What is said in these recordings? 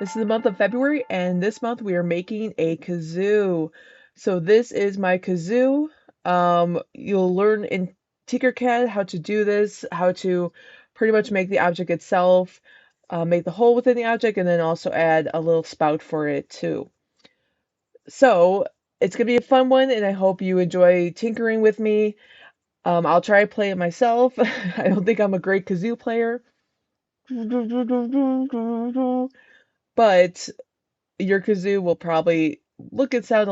This is the month of February, and this month we are making a kazoo. So this is my kazoo. You'll learn in TinkerCAD how to do this, how to pretty much make the object itself, make the hole within the object, and then also add a little spout for it too. So it's gonna be a fun one, and I hope you enjoy tinkering with me. I'll try to play it myself. I don't think I'm a great kazoo player. But your kazoo will probably look and sound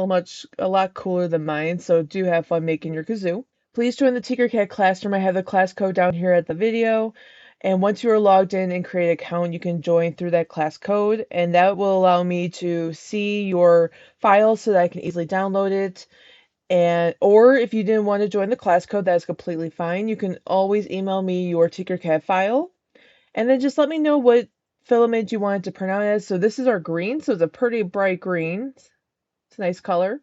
a lot cooler than mine, so do have fun making your kazoo. Please join the TinkerCAD classroom. I have the class code down here at the video. And once you are logged in and create an account, you can join through that class code, and that will allow me to see your file so that I can easily download it. Or if you didn't want to join the class code, that's completely fine. You can always email me your TinkerCAD file, and then just let me know what filament you want it to print out as. So this is our green, so it's a pretty bright green. It's a nice color.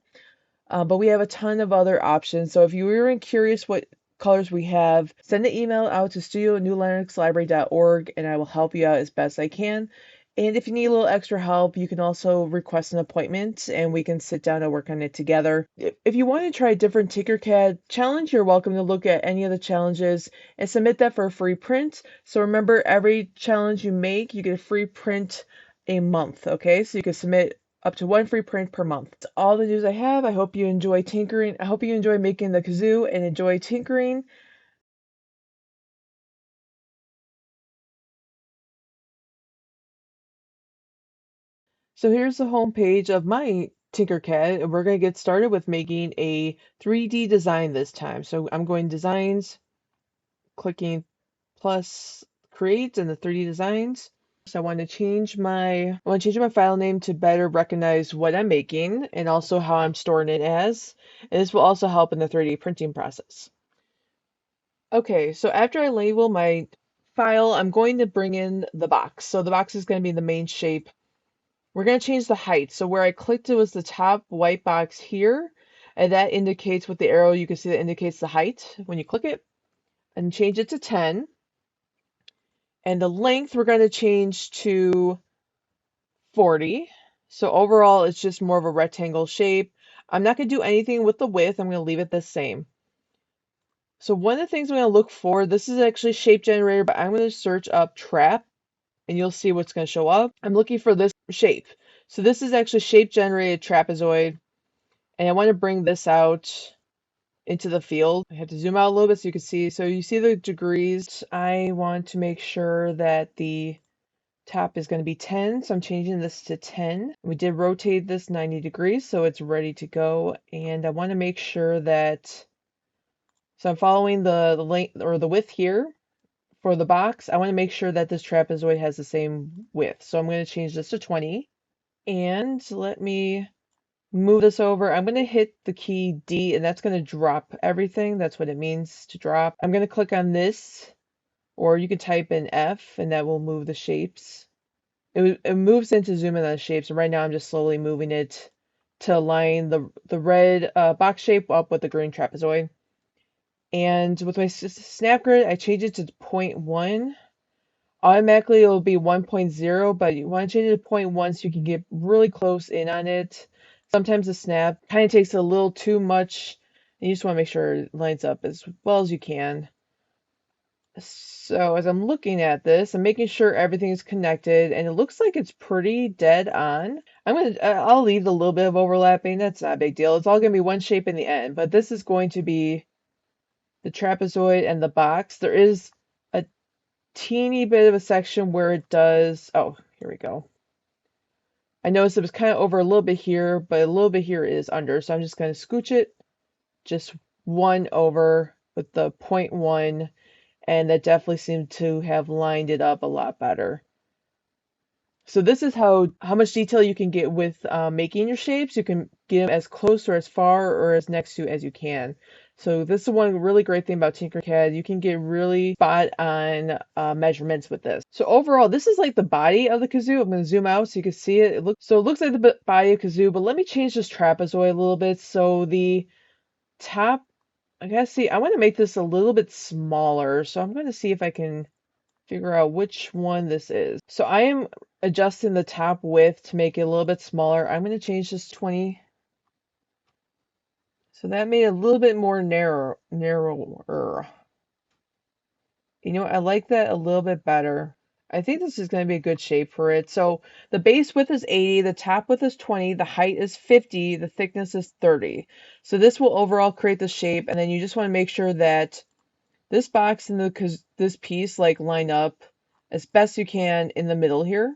But we have a ton of other options. So if you were curious what colors we have, send an email out to studio@newlinuxlibrary.org and I will help you out as best I can. And if you need a little extra help, you can also request an appointment and we can sit down and work on it together. If you want to try a different TinkerCAD challenge, you're welcome to look at any of the challenges and submit that for a free print. So remember, every challenge you make, you get a free print a month, okay? So you can submit up to one free print per month. That's all the news I have. I hope you enjoy tinkering. I hope you enjoy making the kazoo and enjoy tinkering. So here's the home page of my TinkerCAD, and we're going to get started with making a 3D design this time. So I'm going designs, clicking plus create in the 3D designs. So I want to change my file name to better recognize what I'm making and also how I'm storing it as. And this will also help in the 3D printing process. Okay, so after I label my file, I'm going to bring in the box. So the box is going to be the main shape. We're going to change the height. So where I clicked, it was the top white box here, and that indicates with the arrow, you can see that indicates the height when you click it, and change it to 10. And the length we're going to change to 40. So overall, it's just more of a rectangle shape. I'm not going to do anything with the width. I'm going to leave it the same. So one of the things I'm going to look for, this is actually shape generator, but I'm going to search up trap and you'll see what's going to show up. I'm looking for this shape. So this is actually shape generated trapezoid. And I want to bring this out into the field. I have to zoom out a little bit so you can see. So you see the degrees. I want to make sure that the top is going to be 10. So I'm changing this to 10. We did rotate this 90 degrees, so it's ready to go. And I want to make sure that, so I'm following the length or the width here for the box. I want to make sure that this trapezoid has the same width. So I'm going to change this to 20. And let me move this over. I'm going to hit the key D, and that's going to drop everything. That's what it means to drop. I'm going to click on this, or you can type in F, and that will move the shapes. It moves into zoom in on the shapes, and right now I'm just slowly moving it to align the red box shape up with the green trapezoid. And with my snap grid, I change it to 0.1. Automatically, it'll be 1.0, but you want to change it to 0.1 so you can get really close in on it. Sometimes the snap kind of takes a little too much, and you just want to make sure it lines up as well as you can. So as I'm looking at this, I'm making sure everything is connected, and it looks like it's pretty dead on. I'll leave a little bit of overlapping. That's not a big deal. It's all going to be one shape in the end, but this is going to be the trapezoid and the box. There is a teeny bit of a section where it does, oh, here we go. I noticed it was kind of over a little bit here, but a little bit here is under. So I'm just going to scooch it just one over with the 0.1. And that definitely seemed to have lined it up a lot better. So this is how much detail you can get with making your shapes. You can get them as close or as far or as next to as you can. So this is one really great thing about TinkerCAD. You can get really spot on measurements with this. So overall, this is like the body of the kazoo. I'm going to zoom out so you can see it. It looks like the body of kazoo, but let me change this trapezoid a little bit. So the top, I gotta see, I want to make this a little bit smaller. So I'm going to see if I can figure out which one this is. So I am adjusting the top width to make it a little bit smaller. I'm going to change this 20. So that made it a little bit more narrower. You know, I like that a little bit better. I think this is going to be a good shape for it. So the base width is 80, the top width is 20, the height is 50, the thickness is 30. So this will overall create the shape, and then you just want to make sure that this box and this piece like line up as best you can in the middle here.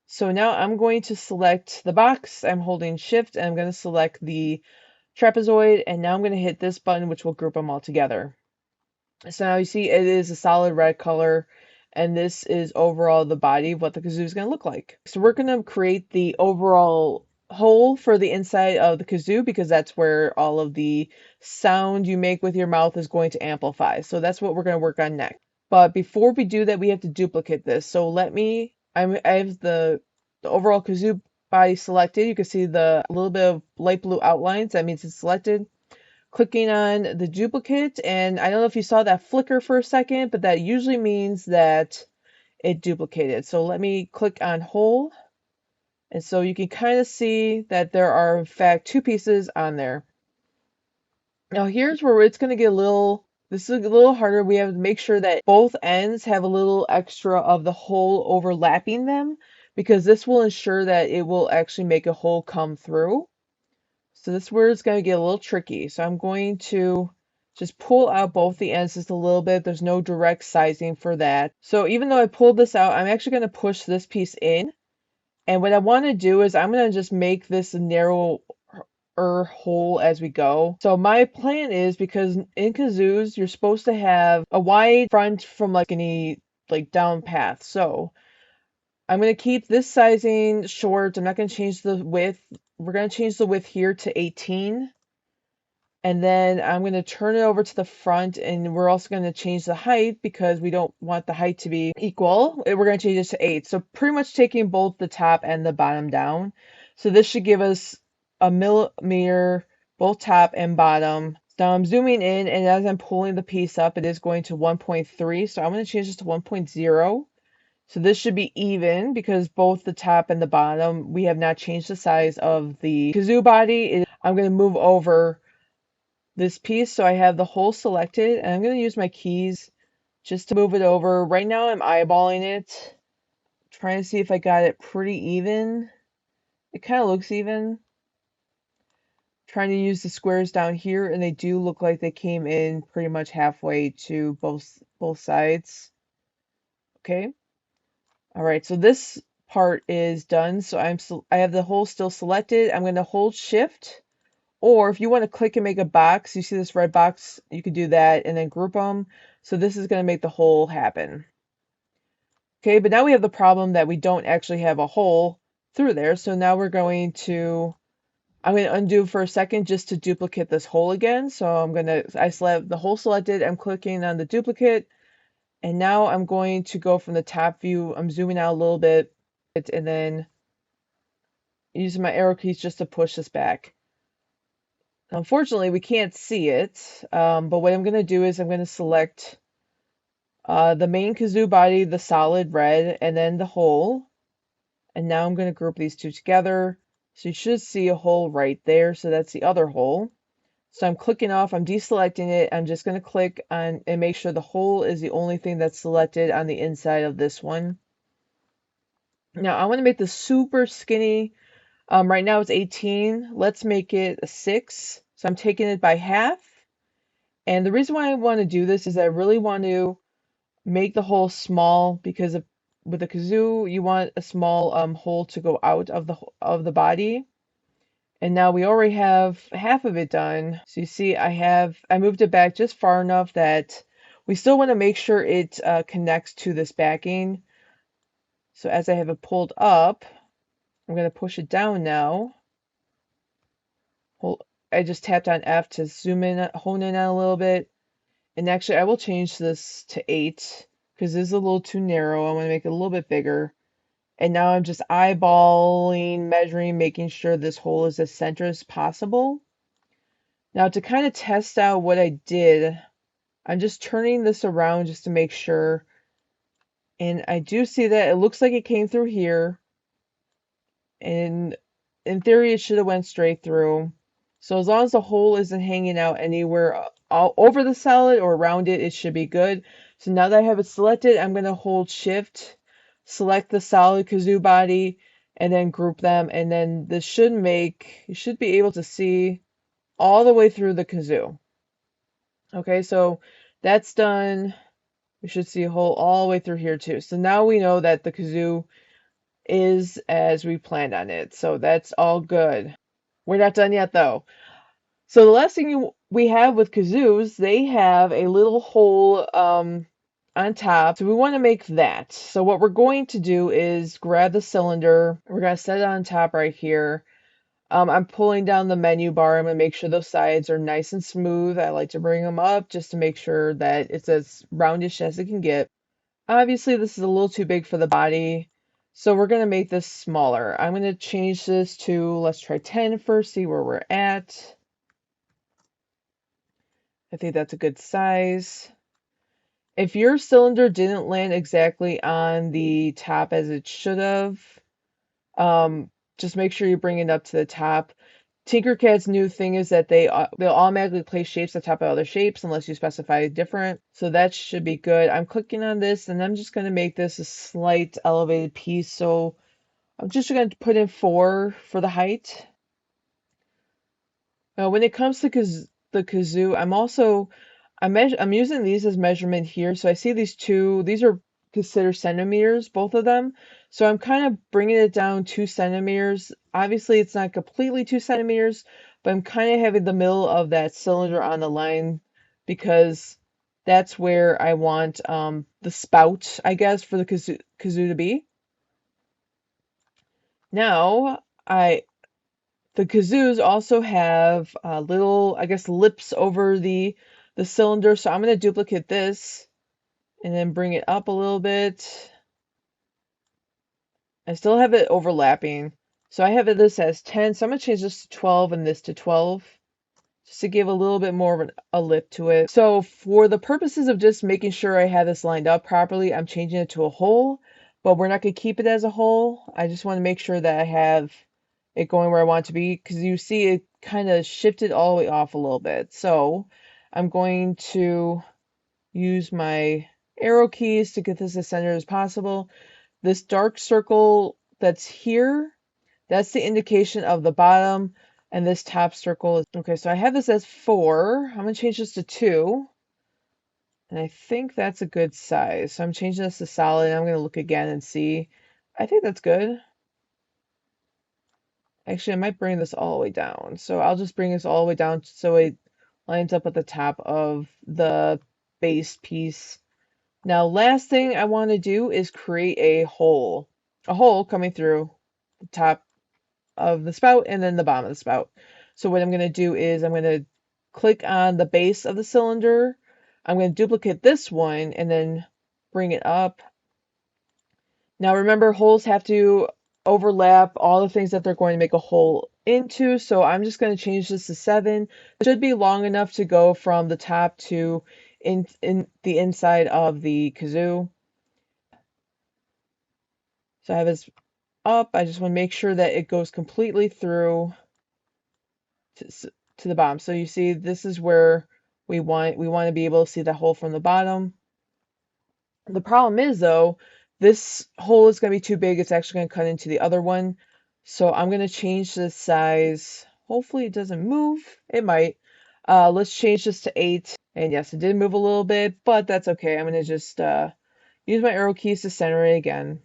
So now I'm going to select the box. I'm holding shift and I'm going to select the trapezoid, and now I'm going to hit this button, which will group them all together. So now you see it is a solid red color, and this is overall the body of what the kazoo is going to look like. So we're going to create the overall hole for the inside of the kazoo because that's where all of the sound you make with your mouth is going to amplify. So that's what we're going to work on next. But before we do that, we have to duplicate this. So I have the overall kazoo body selected. You can see the little bit of light blue outlines. That means it's selected. Clicking on the duplicate, and I don't know if you saw that flicker for a second, but that usually means that it duplicated. So let me click on whole, and so you can kind of see that there are in fact two pieces on there. Now here's where it's going to get this is a little harder. We have to make sure that both ends have a little extra of the hole overlapping them, because this will ensure that it will actually make a hole come through. So this is where it's going to get a little tricky. So I'm going to just pull out both the ends just a little bit. There's no direct sizing for that. So even though I pulled this out, I'm actually going to push this piece in. And what I want to do is I'm going to just make this a narrower hole as we go. So my plan is, because in kazoos, you're supposed to have a wide front from like any like down path. So I'm going to keep this sizing short. I'm not going to change the width. We're going to change the width here to 18. And then I'm going to turn it over to the front, and we're also going to change the height because we don't want the height to be equal. We're going to change it to 8. So pretty much taking both the top and the bottom down. So this should give us a millimeter, both top and bottom. Now I'm zooming in, and as I'm pulling the piece up, it is going to 1.3. So I'm going to change this to 1.0. So this should be even because both the top and the bottom, we have not changed the size of the kazoo body. I'm going to move over this piece so I have the hole selected, and I'm going to use my keys just to move it over. Right now I'm eyeballing it, trying to see if I got it pretty even. It kind of looks even. Trying to use the squares down here, and they do look like they came in pretty much halfway to both sides. Okay. All right, so this part is done. So I have the hole still selected. I'm going to hold shift, or if you want to click and make a box, you see this red box, you could do that and then group them. So this is going to make the hole happen. Okay, but now we have the problem that we don't actually have a hole through there. So now I'm going to undo for a second just to duplicate this hole again. So I still have the hole selected. I'm clicking on the duplicate. And now I'm going to go from the top view. I'm zooming out a little bit and then using my arrow keys just to push this back. Unfortunately, we can't see it, but what I'm going to do is I'm going to select the main kazoo body, the solid red, and then the hole. And now I'm going to group these two together. So you should see a hole right there. So that's the other hole. So I'm clicking off, I'm deselecting it. I'm just going to click on and make sure the hole is the only thing that's selected on the inside of this one. Now I want to make this super skinny. Right now it's 18. Let's make it a 6. So I'm taking it by half. And the reason why I want to do this is I really want to make the hole small because with the kazoo, you want a small hole to go out of the body. And now we already have half of it done. So you see I moved it back just far enough that we still want to make sure it connects to this backing. So as I have it pulled up, I'm going to push it down now. I just tapped on F to zoom in, hone in on a little bit. And actually I will change this to 8 because this is a little too narrow. I want to make it a little bit bigger. And now I'm just eyeballing, measuring, making sure this hole is as center as possible. Now to kind of test out what I did, I'm just turning this around just to make sure And I do see that it looks like it came through here. And in theory, it should have went straight through. So as long as the hole isn't hanging out anywhere all over the solid or around it, it should be good. So now that I have it selected, I'm going to hold Shift, select the solid kazoo body, and then group them. And then this should make, you should be able to see all the way through the kazoo. Okay, so that's done. We should see a hole all the way through here too. So now we know that the kazoo is as we planned on it. So that's all good. We're not done yet though. So the last thing we have with kazoos, they have a little hole on top. So we want to make that. So what we're going to do is grab the cylinder. We're going to set it on top right here. I'm pulling down the menu bar. I'm going to make sure those sides are nice and smooth. I like to bring them up just to make sure that it's as roundish as it can get. Obviously, this is a little too big for the body, so we're going to make this smaller. I'm going to change this to, let's try 10 first, see where we're at. I think that's a good size. If your cylinder didn't land exactly on the top as it should have, just make sure you bring it up to the top. TinkerCAD's new thing is that they'll automatically place shapes on top of other shapes unless you specify different. So that should be good. I'm clicking on this and I'm just going to make this a slight elevated piece. So I'm just going to put in 4 for the height. Now, when it comes to the kazoo, I'm using these as measurement here. So I see these two. These are considered centimeters, both of them. So I'm kind of bringing it down 2 centimeters. Obviously, it's not completely 2 centimeters, but I'm kind of having the middle of that cylinder on the line because that's where I want the spout, I guess, for the kazoo to be. Now, the kazoos also have little, I guess, lips over the cylinder. So I'm going to duplicate this and then bring it up a little bit. I still have it overlapping. So I have this as 10. So I'm going to change this to 12 and this to 12 just to give a little bit more of a lip to it. So for the purposes of just making sure I have this lined up properly, I'm changing it to a hole, but we're not going to keep it as a hole. I just want to make sure that I have it going where I want it to be because you see it kind of shifted all the way off a little bit. So I'm going to use my arrow keys to get this as centered as possible. This dark circle that's here, that's the indication of the bottom, and this top circle is okay. So I have this as 4. I'm going to change this to 2. And I think that's a good size. So I'm changing this to solid. And I'm going to look again and see. I think that's good. Actually, I might bring this all the way down. So I'll just bring this all the way down so it lines up at the top of the base piece. Now, last thing I want to do is create a hole coming through the top of the spout and then the bottom of the spout. So what I'm going to do is I'm going to click on the base of the cylinder. I'm going to duplicate this one and then bring it up. Now remember, holes have to overlap all the things that they're going to make a hole into. So I'm just going to change this to 7. It should be long enough to go from the top to in the inside of the kazoo. So I have this up. I just want to make sure that it goes completely through to the bottom. So you see, this is where we want to be able to see the hole from the bottom. The problem is though, this hole is going to be too big. It's actually going to cut into the other one. So I'm going to change the size. Hopefully it doesn't move. It might. Let's change this to 8. And yes, it did move a little bit, but that's okay. I'm going to just use my arrow keys to center it again.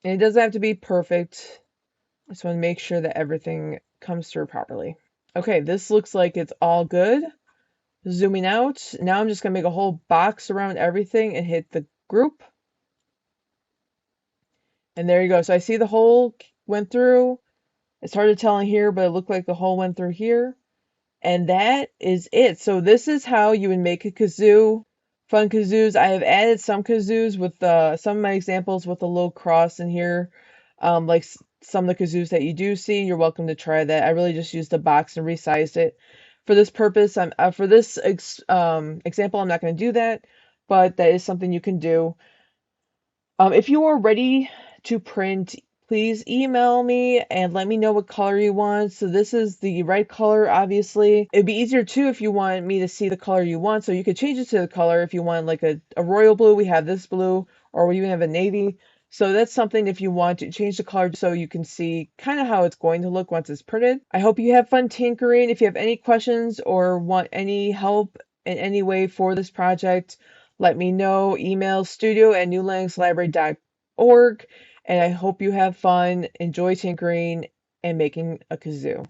And it doesn't have to be perfect. I just want to make sure that everything comes through properly. Okay, this looks like it's all good. Zooming out, now I'm just going to make a whole box around everything and hit the group. And there you go. So I see the hole went through. It's hard to tell in here, but it looked like the hole went through here. And that is it. So this is how you would make a kazoo. Fun kazoos. I have added some kazoos with some of my examples with a little cross in here. Like some of the kazoos that you do see. You're welcome to try that. I really just used the box and resized it. For this purpose, for this example, I'm not going to do that. but that is something you can do. If you are ready to print, please email me and let me know what color you want. So this is the right color, obviously. It'd be easier too if you want me to see the color you want. So you could change it to the color if you want like a royal blue, we have this blue, or we even have a navy. So that's something if you want to change the color so you can see kind of how it's going to look once it's printed. I hope you have fun tinkering. If you have any questions or want any help in any way for this project, let me know. Email studio@newlandslibrary.org. And I hope you have fun, enjoy tinkering, and making a kazoo.